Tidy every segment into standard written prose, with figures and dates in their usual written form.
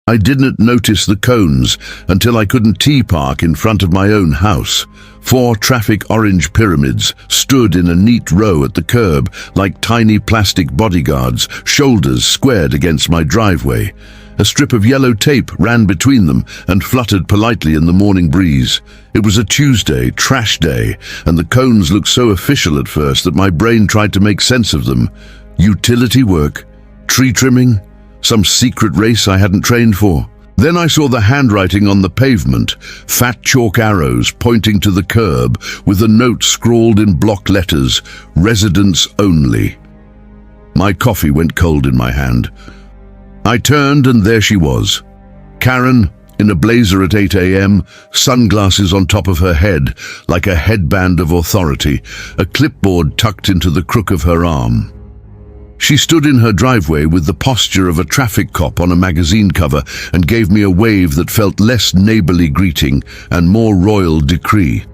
I didn't notice the cones until I couldn't T-park in front of my own house. 4 traffic orange pyramids stood in a neat row at the curb like tiny plastic bodyguards, shoulders squared against my driveway. A strip of yellow tape ran between them and fluttered politely in the morning breeze. It was a Tuesday, trash day, and the cones looked so official at first that my brain tried to make sense of them. Utility work? Tree trimming? Some secret race I hadn't trained for? Then I saw the handwriting on the pavement, fat chalk arrows pointing to the curb with a note scrawled in block letters, "Residents only." My coffee went cold in my hand. I turned and there she was. Karen, in a blazer at 8 a.m., sunglasses on top of her head like a headband of authority, a clipboard tucked into the crook of her arm. She stood in her driveway with the posture of a traffic cop on a magazine cover and gave me a wave that felt less neighborly greeting and more royal decree.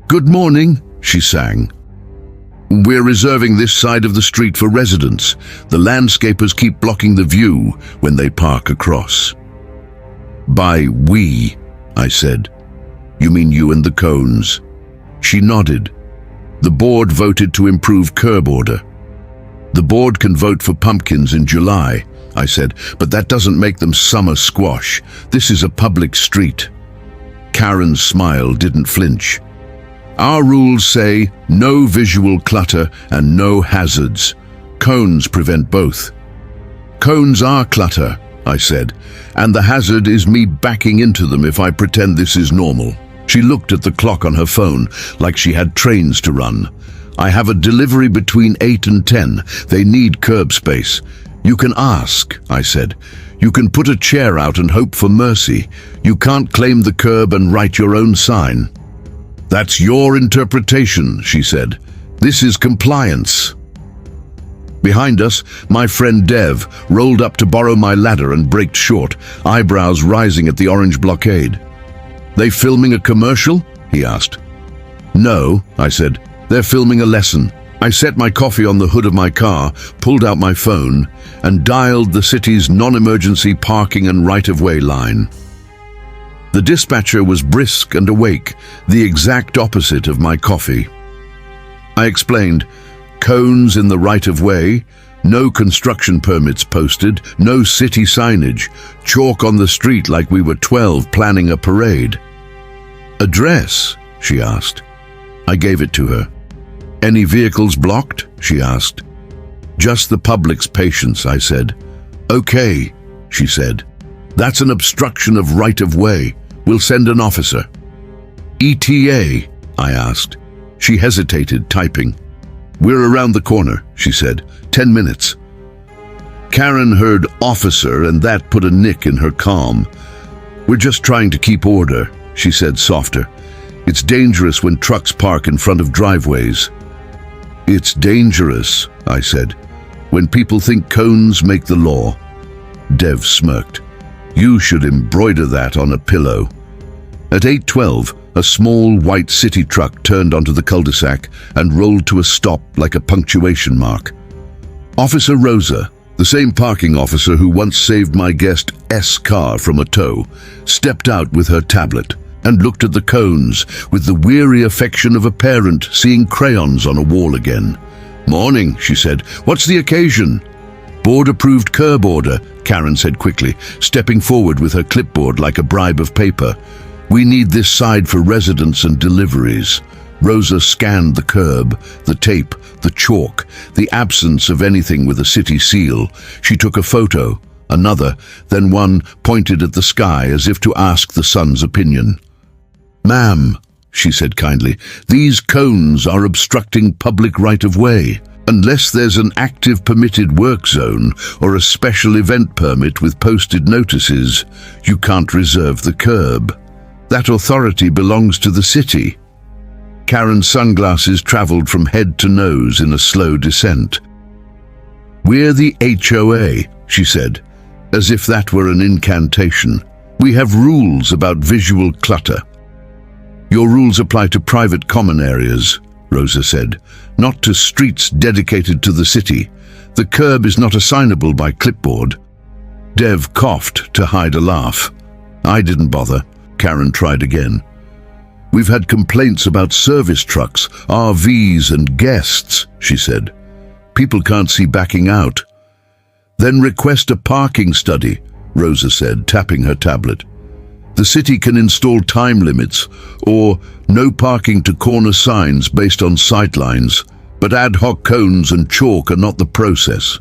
"Good morning," she sang. "We're reserving this side of the street for residents. The landscapers keep blocking the view when they park across." "By we," I said. "You mean you and the cones?" She nodded. "The board voted to improve curb order." "The board can vote for pumpkins in July," I said, "but that doesn't make them summer squash. This is a public street." Karen's smile didn't flinch. "Our rules say no visual clutter and no hazards. Cones prevent both." "Cones are clutter," I said, "and the hazard is me backing into them if I pretend this is normal." She looked at the clock on her phone like she had trains to run. "I have a delivery between 8 and 10. They need curb space." "You can ask," I said. "You can put a chair out and hope for mercy. You can't claim the curb and write your own sign." "That's your interpretation," she said. "This is compliance." Behind us, my friend Dev rolled up to borrow my ladder and braked short, eyebrows rising at the orange blockade. "They filming a commercial?" he asked. "No," I said. "They're filming a lesson." I set my coffee on the hood of my car, pulled out my phone, and dialed the city's non-emergency parking and right-of-way line. The dispatcher was brisk and awake, the exact opposite of my coffee. I explained, cones in the right-of-way, no construction permits posted, no city signage, chalk on the street like we were 12 planning a parade. "Address?" she asked. I gave it to her. "Any vehicles blocked?" she asked. "Just the public's patience," I said. "Okay," she said. "That's an obstruction of right-of-way. We'll send an officer." "ETA?" I asked. She hesitated, typing. "We're around the corner," she said. 10 minutes. Karen heard officer and that put a nick in her calm. "We're just trying to keep order," she said softer. "It's dangerous when trucks park in front of driveways." "It's dangerous," I said, "when people think cones make the law." Dev smirked. "You should embroider that on a pillow." At 8:12, a small white city truck turned onto the cul-de-sac and rolled to a stop like a punctuation mark. Officer Rosa, the same parking officer who once saved my guest S car from a tow, stepped out with her tablet and looked at the cones with the weary affection of a parent seeing crayons on a wall again. "Morning," she said. "What's the occasion?" "Board-approved curb order," Karen said quickly, stepping forward with her clipboard like a bribe of paper. "We need this side for residents and deliveries." Rosa scanned the curb, the tape, the chalk, the absence of anything with a city seal. She took a photo, another, then one pointed at the sky as if to ask the sun's opinion. "Ma'am," she said kindly, "these cones are obstructing public right-of-way. Unless there's an active permitted work zone or a special event permit with posted notices, you can't reserve the curb. That authority belongs to the city." Karen's sunglasses traveled from head to nose in a slow descent. "We're the HOA," she said, as if that were an incantation. "We have rules about visual clutter." "Your rules apply to private common areas," Rosa said, "not to streets dedicated to the city. The curb is not assignable by clipboard." Dev coughed to hide a laugh. I didn't bother. Karen tried again. We've had complaints about service trucks, RVs and guests, she said. People can't see backing out. Then request a parking study, Rosa said, tapping her tablet. The city can install time limits or no parking to corner signs based on sightlines, but ad hoc cones and chalk are not the process.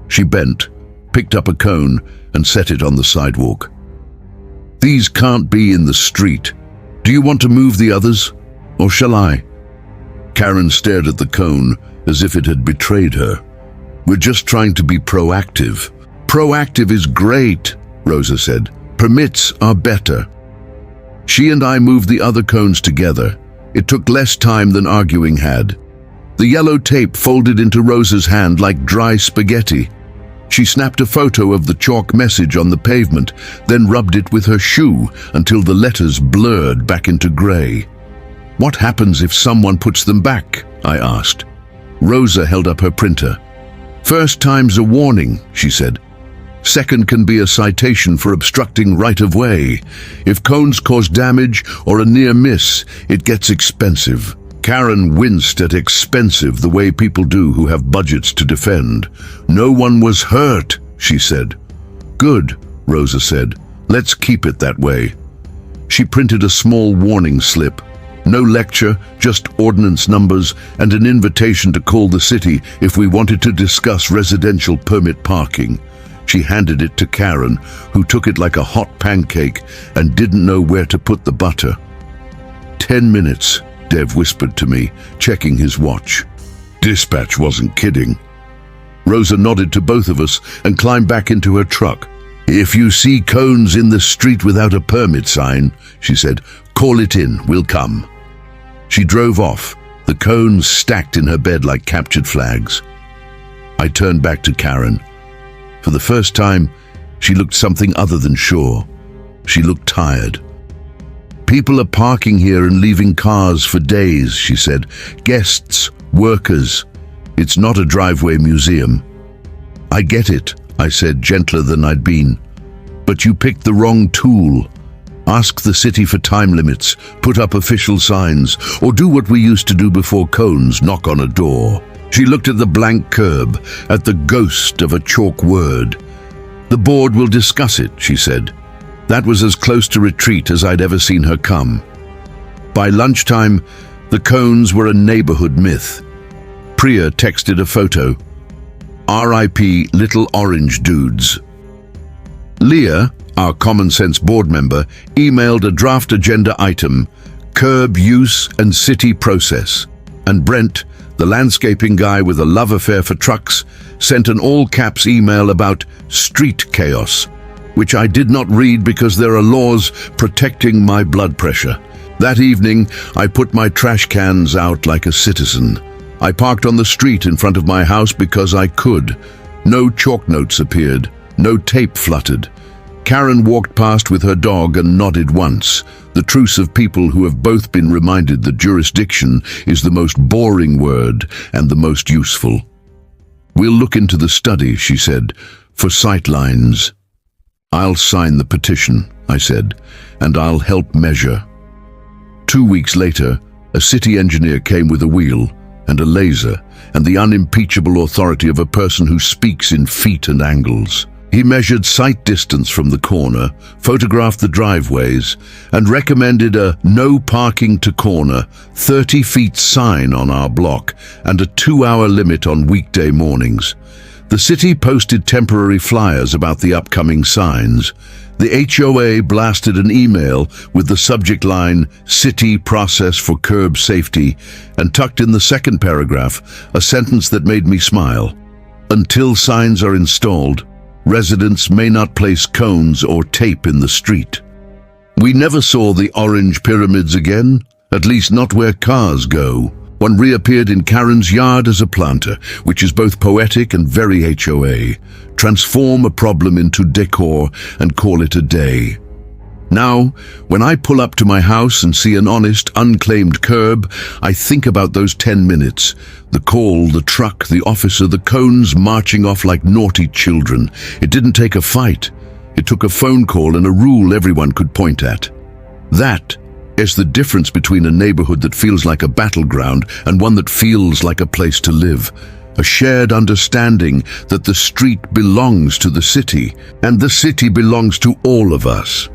She bent, picked up a cone and set it on the sidewalk. These can't be in the street. Do you want to move the others, or shall I? Karen stared at the cone as if it had betrayed her. We're just trying to be proactive. Proactive is great, Rosa said. Permits are better. She and I moved the other cones together. It took less time than arguing had. The yellow tape folded into Rosa's hand like dry spaghetti. She snapped a photo of the chalk message on the pavement, then rubbed it with her shoe until the letters blurred back into grey. What happens if someone puts them back? I asked. Rosa held up her printer. First time's a warning, she said. Second can be a citation for obstructing right-of-way. If cones cause damage or a near miss, it gets expensive. Karen winced at expensive the way people do who have budgets to defend. No one was hurt, she said. Good, Rosa said. Let's keep it that way. She printed a small warning slip. No lecture, just ordinance numbers and an invitation to call the city if we wanted to discuss residential permit parking. She handed it to Karen, who took it like a hot pancake and didn't know where to put the butter. 10 minutes, Dev whispered to me, checking his watch. Dispatch wasn't kidding. Rosa nodded to both of us and climbed back into her truck. If you see cones in the street without a permit sign, she said, call it in, we'll come. She drove off, the cones stacked in her bed like captured flags. I turned back to Karen. For the first time, she looked something other than sure. She looked tired. People are parking here and leaving cars for days, she said. Guests, workers. It's not a driveway museum. I get it, I said, gentler than I'd been. But you picked the wrong tool. Ask the city for time limits, put up official signs, or do what we used to do before cones, knock on a door. She looked at the blank curb, at the ghost of a chalk word. The board will discuss it, she said. That was as close to retreat as I'd ever seen her come. By lunchtime, the cones were a neighborhood myth. Priya texted a photo. R.I.P. Little Orange Dudes. Leah, our Common Sense board member, emailed a draft agenda item, curb use and city process, and Brent, the landscaping guy with a love affair for trucks, sent an all-caps email about street chaos, which I did not read because there are laws protecting my blood pressure. That evening, I put my trash cans out like a citizen. I parked on the street in front of my house because I could. No chalk notes appeared, no tape fluttered. Karen walked past with her dog and nodded once, the truce of people who have both been reminded that jurisdiction is the most boring word and the most useful. We'll look into the study, she said, for sightlines. I'll sign the petition, I said, and I'll help measure. 2 weeks later, a city engineer came with a wheel and a laser and the unimpeachable authority of a person who speaks in feet and angles. He measured sight distance from the corner, photographed the driveways, and recommended a no parking to corner, 30 feet sign on our block, and a 2-hour limit on weekday mornings. The city posted temporary flyers about the upcoming signs. The HOA blasted an email with the subject line, City Process for Curb Safety, and tucked in the second paragraph a sentence that made me smile. Until signs are installed, residents may not place cones or tape in the street. We never saw the orange pyramids again, at least not where cars go. One reappeared in Karen's yard as a planter, which is both poetic and very HOA. Transform a problem into decor and call it a day. Now, when I pull up to my house and see an honest, unclaimed curb, I think about those 10 minutes. The call, the truck, the officer, the cones marching off like naughty children. It didn't take a fight. It took a phone call and a rule everyone could point at. That is the difference between a neighborhood that feels like a battleground and one that feels like a place to live. A shared understanding that the street belongs to the city, and the city belongs to all of us.